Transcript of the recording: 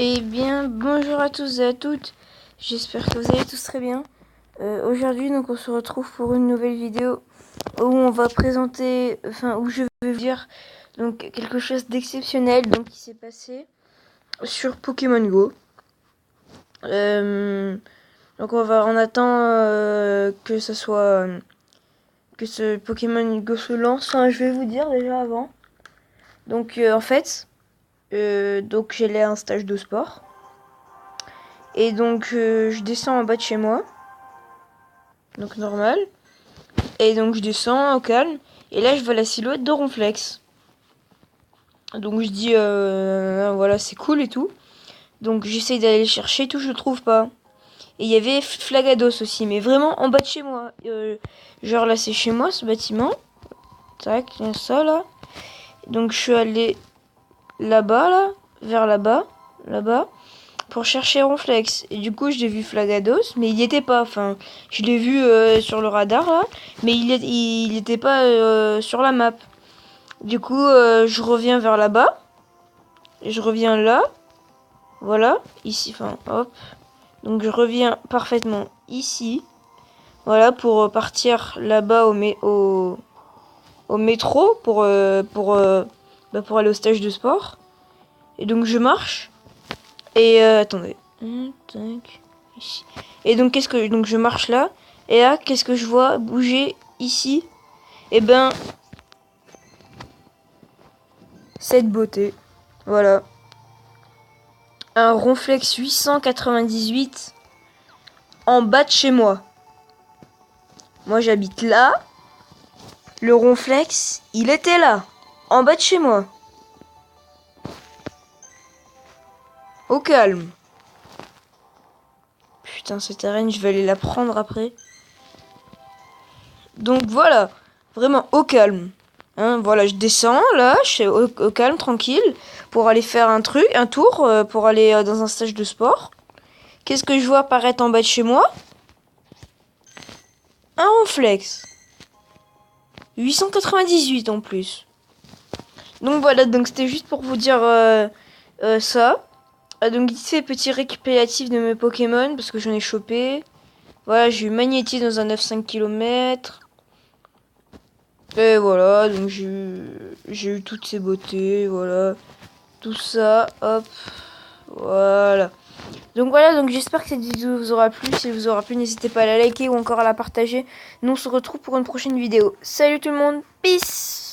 Eh bien, bonjour à tous et à toutes. J'espère que vous allez tous très bien. Aujourd'hui, donc, on se retrouve pour une nouvelle vidéo où on va présenter, où je vais vous dire donc quelque chose d'exceptionnel donc qui s'est passé sur Pokémon Go. Donc on attend que ça soit que ce Pokémon Go se lance. Enfin, je vais vous dire déjà avant. Donc en fait, donc j'allais à un stage de sport. Et donc je descends en bas de chez moi. Donc normal. Et donc je descends au calme. Et là je vois la silhouette de Ronflex. Donc je dis voilà c'est cool et tout. Donc j'essaye d'aller le chercher, tout je le trouve pas. Et il y avait Flagados aussi, mais vraiment en bas de chez moi. Genre là c'est chez moi ce bâtiment. Tac, il y a ça là. Donc je suis allé là-bas là, vers là-bas, pour chercher Ronflex. Et du coup, j'ai vu Flagados, mais il y était pas. Enfin, je l'ai vu sur le radar là, mais il était pas sur la map. Du coup, je reviens vers là-bas. Et je reviens là. Voilà, ici. Enfin, hop. Donc je reviens parfaitement ici. Voilà, pour partir là-bas au métro pour aller au stage de sport. Et donc je marche. Et attendez. Tac, ici. Et donc donc je marche là. Et là, qu'est-ce que je vois bouger ici? Et ben cette beauté. Voilà. Un Ronflex 898 en bas de chez moi. Moi j'habite là. Le Ronflex, il était là. En bas de chez moi. Au calme. Putain, cette arène, je vais aller la prendre après. Donc voilà. Vraiment au calme. Hein, voilà, je descends là, je suis au calme, tranquille, pour aller faire un tour, pour aller dans un stage de sport. Qu'est-ce que je vois apparaître en bas de chez moi? Un Ronflex. 898 en plus. Donc voilà, donc c'était juste pour vous dire ça. Donc ici, petit récapitulatif de mes Pokémon, parce que j'en ai chopé. Voilà, j'ai eu Magnétis dans un 9,5 km. Et voilà, donc j'ai eu toutes ces beautés, voilà. Tout ça, hop, voilà. Donc voilà, donc j'espère que cette vidéo vous aura plu. Si elle vous aura plu, n'hésitez pas à la liker ou encore à la partager. Nous on se retrouve pour une prochaine vidéo. Salut tout le monde, peace!